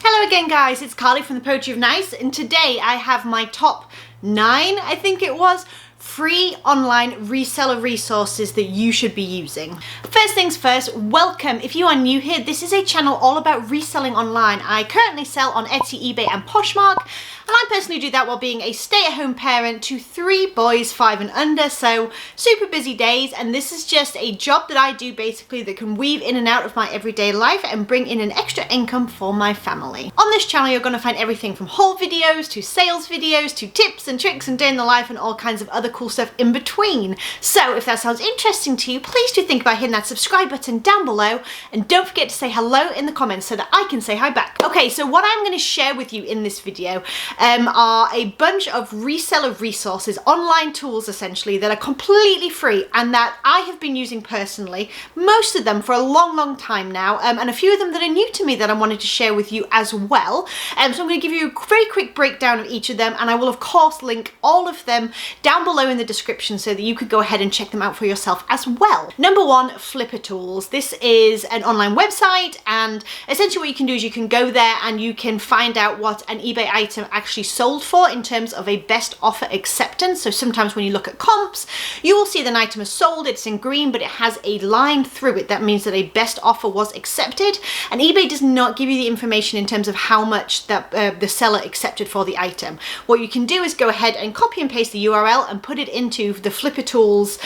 Hello again guys, it's Carly from the Poetry of Nice, and today I have my top 9, I think it was, free online reseller resources that you should be using. First things first, welcome. If you are new here, this is a channel all about reselling online. I currently sell on Etsy, eBay and Poshmark, and I personally do that while being a stay-at-home parent to 3 boys, 5 and under, so super busy days, and this is just a job that I do basically that can weave in and out of my everyday life and bring in an extra income for my family. On this channel you're going to find everything from haul videos to sales videos to tips and tricks and day in the life and all kinds of other cool stuff in between. So if that sounds interesting to you, please do think about hitting that subscribe button down below, and don't forget to say hello in the comments so that I can say hi back. Okay, so what I'm going to share with you in this video are a bunch of reseller resources, online tools essentially, that are completely free and that I have been using personally, most of them for a long time now, and a few of them that are new to me that I wanted to share with you as well. So I'm going to give you a very quick breakdown of each of them, and I will of course link all of them down below in the description so that you could go ahead and check them out for yourself as well. Number 1, Flipper Tools. This is an online website, and essentially what you can do is you can go there and you can find out what an eBay item actually sold for in terms of a best offer acceptance. So sometimes when you look at comps, you will see that an item is sold, it's in green, but it has a line through it. That means that a best offer was accepted, and eBay does not give you the information in terms of how much that the seller accepted for the item. What you can do is go ahead and copy and paste the URL and put it into the Flipper Tools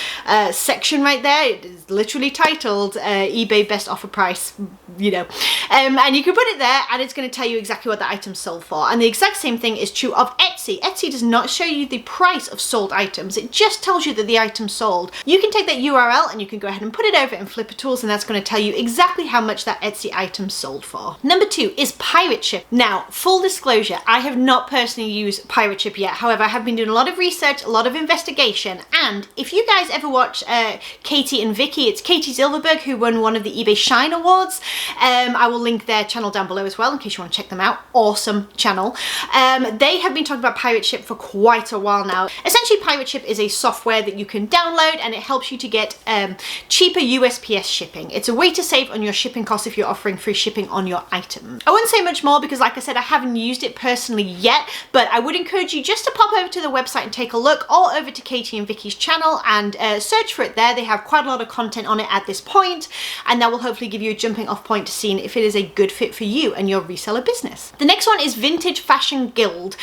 section right there. It is literally titled eBay best offer price, you know, and you can put it there and it's going to tell you exactly what the item sold for. And the exact same thing is true of Etsy. Etsy does not show you the price of sold items, it just tells you that the item sold. You can take that URL and you can go ahead and put it over in Flipper Tools, and that's going to tell you exactly how much that Etsy item sold for. Number 2 is Pirate Ship. Now, full disclosure, I have not personally used Pirate Ship yet. However, I have been doing a lot of research, a lot of investigation, and if you guys ever watch Katie and Vicky, it's Katie Silverberg who won one of the eBay Shine Awards. I will link their channel down below as well in case you want to check them out. Awesome channel. They have been talking about Pirate Ship for quite a while now. Essentially, Pirate Ship is a software that you can download, and it helps you to get cheaper USPS shipping. It's a way to save on your shipping costs if you're offering free shipping on your item. I wouldn't say much more because, like I said, I haven't used it personally yet, but I would encourage you just to pop over to the website and take a look, or over to Katie and Vicky's channel and search for it there. They have quite a lot of content on it at this point, and that will hopefully give you a jumping off point to seeing if it is a good fit for you and your reseller business. The next one is Vintage Fashion Guild.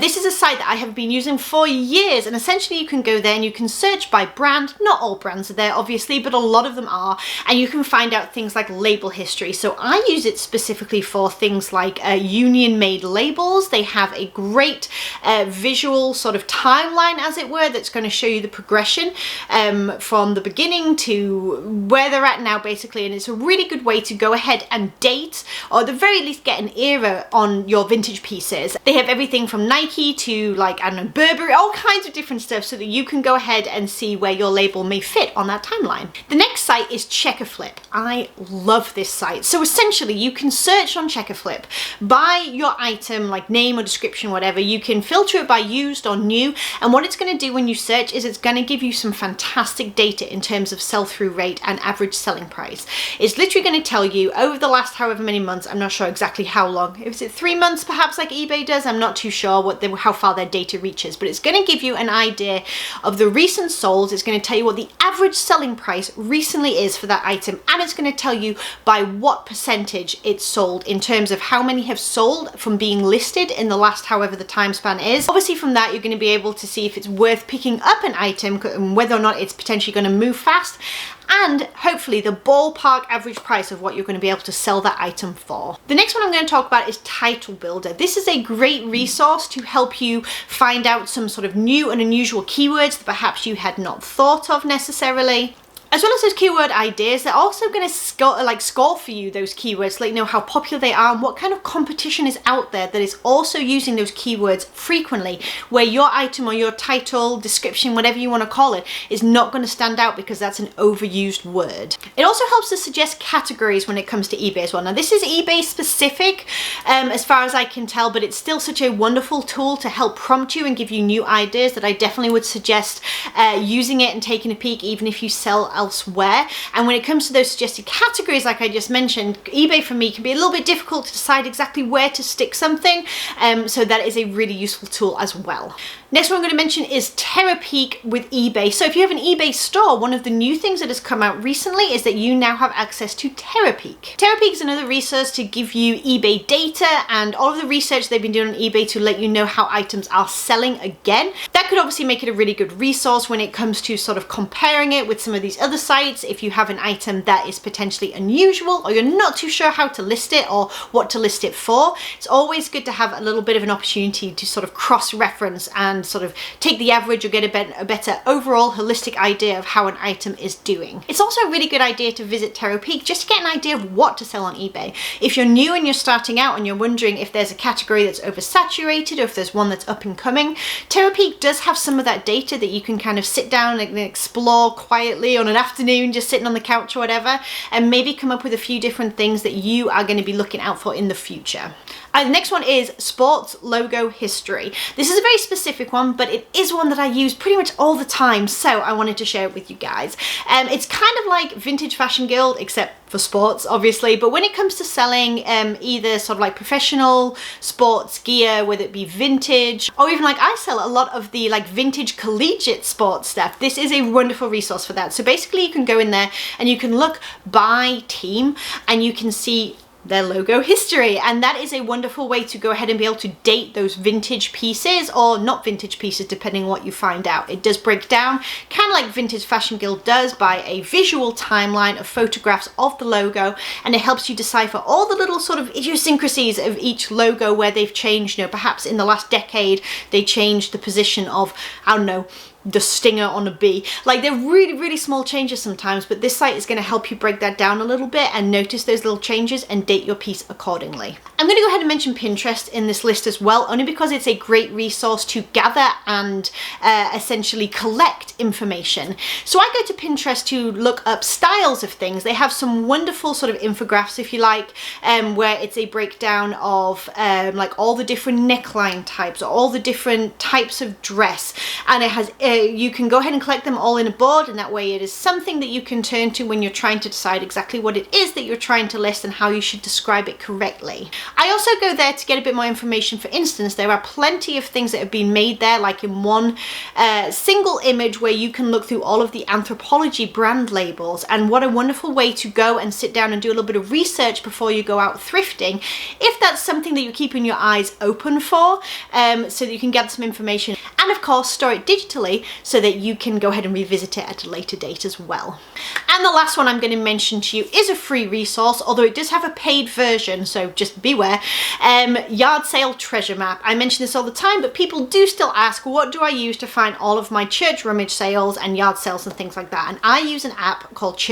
This is a site that I have been using for years, and essentially you can go there and you can search by brand. Not all brands are there obviously, but a lot of them are, and you can find out things like label history. So I use it specifically for things like union made labels. They have a great visual sort of timeline, as it were, that's going to show you the progression from the beginning to where they're at now basically, and it's a really good way to go ahead and date, or at the very least get an era on your vintage pieces. They have everything from Nike to, like, I don't know, Burberry, all kinds of different stuff, so that you can go ahead and see where your label may fit on that timeline. The next site is Checkerflip. I love this site. So essentially you can search on Checkerflip by your item, like name or description, whatever. You can filter it by used or new, and what it's going to do when you search is it's going to give you some fantastic data in terms of sell-through rate and average selling price. It's literally going to tell you over the last however many months, I'm not sure exactly how long, is it 3 months perhaps like eBay does, I'm not too sure how far their data reaches, but it's going to give you an idea of the recent solds. It's going to tell you what the average selling price recently is for that item, and it's going to tell you by what percentage it's sold in terms of how many have sold from being listed in the last however the time span is. Obviously from that you're going to be able to see if it's worth picking up an item and whether or not it's potentially going to move fast, and hopefully the ballpark average price of what you're going to be able to sell that item for. The next one I'm going to talk about is Title Builder. This is a great resource to help you find out some sort of new and unusual keywords that perhaps you had not thought of necessarily. As well as those keyword ideas, they're also going to score for you those keywords, so let you know how popular they are and what kind of competition is out there that is also using those keywords frequently, where your item or your title, description, whatever you want to call it, is not going to stand out because that's an overused word. It also helps to suggest categories when it comes to eBay as well. Now this is eBay specific as far as I can tell, but it's still such a wonderful tool to help prompt you and give you new ideas that I definitely would suggest using it and taking a peek, even if you sell elsewhere. And when it comes to those suggested categories, like I just mentioned, eBay for me can be a little bit difficult to decide exactly where to stick something. So that is a really useful tool as well. Next one I'm going to mention is Terapeak with eBay. So if you have an eBay store, one of the new things that has come out recently is that you now have access to Terapeak. Terapeak is another resource to give you eBay data and all of the research they've been doing on eBay to let you know how items are selling again. That could obviously make it a really good resource when it comes to sort of comparing it with some of these other sites. If you have an item that is potentially unusual or you're not too sure how to list it or what to list it for, it's always good to have a little bit of an opportunity to sort of cross-reference and sort of take the average or get a better overall holistic idea of how an item is doing. It's also a really good idea to visit Terapeak just to get an idea of what to sell on eBay. If you're new and you're starting out and you're wondering if there's a category that's oversaturated or if there's one that's up and coming, Terapeak does have some of that data that you can kind of sit down and explore quietly on an afternoon, just sitting on the couch or whatever, and maybe come up with a few different things that you are going to be looking out for in the future. The next one is sports logo history. This is a very specific one, but it is one that I use pretty much all the time, so I wanted to share it with you guys. It's kind of like Vintage Fashion Guild, except for sports, obviously, but when it comes to selling either sort of like professional sports gear, whether it be vintage, or even like I sell a lot of the like vintage collegiate sports stuff, this is a wonderful resource for that. So basically you can go in there and you can look by team and you can see their logo history, and that is a wonderful way to go ahead and be able to date those vintage pieces or not vintage pieces depending on what you find out. It does break down kind of like Vintage Fashion Guild does by a visual timeline of photographs of the logo, and it helps you decipher all the little sort of idiosyncrasies of each logo where they've changed. You know, perhaps in the last decade they changed the position of, I don't know, the stinger on a bee. Like, they're really, really small changes sometimes, but this site is going to help you break that down a little bit and notice those little changes and date your piece accordingly. I'm going to go ahead and mention Pinterest in this list as well, only because it's a great resource to gather and essentially collect information. So I go to Pinterest to look up styles of things. They have some wonderful sort of infographics, if you like, where it's a breakdown of like all the different neckline types, all the different types of dress, and it has you can go ahead and collect them all in a board, and that way it is something that you can turn to when you're trying to decide exactly what it is that you're trying to list and how you should describe it correctly. I also go there to get a bit more information. For instance, there are plenty of things that have been made there, like in one single image where you can look through all of the Anthropology brand labels, and what a wonderful way to go and sit down and do a little bit of research before you go out thrifting, if that's something that you're keeping your eyes open for, so that you can get some information, and of course store it digitally so that you can go ahead and revisit it at a later date as well. And the last one I'm going to mention to you is a free resource, although it does have a paid version, so just beware. Yard sale treasure map. I mention this all the time, but people do still ask, what do I use to find all of my church rummage sales and yard sales and things like that? And I use an app called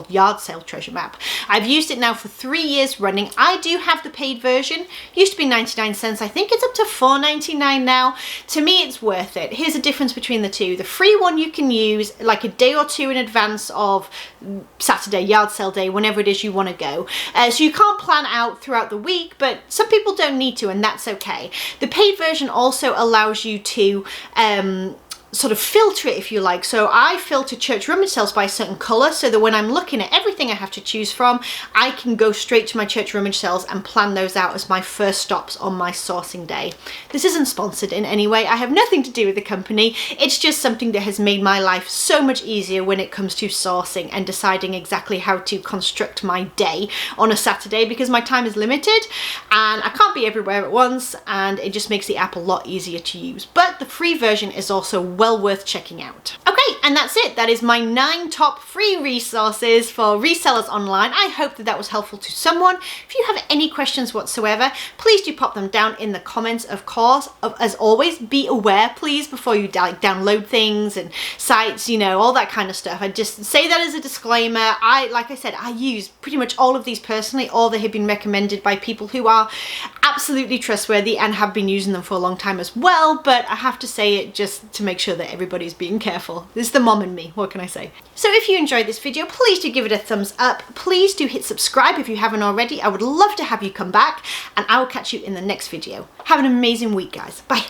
Yard Sale Treasure Map. I've used it now for 3 years running. I do have the paid version. Used to be 99 cents. I think it's up to $4.99 now. To me, it's worth it. Here's the difference between the two. The free one you can use like a day or two in advance of Saturday, yard sale day, whenever it is you want to go. So you can't plan out throughout the week, but some people don't need to, and that's okay. The paid version also allows you to sort of filter it, if you like. So I filter church rummage sales by a certain color, so that when I'm looking at everything I have to choose from, I can go straight to my church rummage sales and plan those out as my first stops on my sourcing day. This isn't sponsored in any way. I have nothing to do with the company. It's just something that has made my life so much easier when it comes to sourcing and deciding exactly how to construct my day on a Saturday, because my time is limited and I can't be everywhere at once, and it just makes the app a lot easier to use. But the free version is also well worth checking out. Okay, and that's it. That is my 9 top free resources for resellers online. I hope that that was helpful to someone. If you have any questions whatsoever, please do pop them down in the comments, of course. As always, be aware, please, before you download things and sites, you know, all that kind of stuff. I just say that as a disclaimer. Like I said, I use pretty much all of these personally, or they have been recommended by people who are absolutely trustworthy and have been using them for a long time as well, but I have to say it just to make sure that everybody's being careful. This is the mom in me, what can I say? So if you enjoyed this video, please do give it a thumbs up. Please do hit subscribe if you haven't already. I would love to have you come back, and I will catch you in the next video. Have an amazing week, guys. Bye.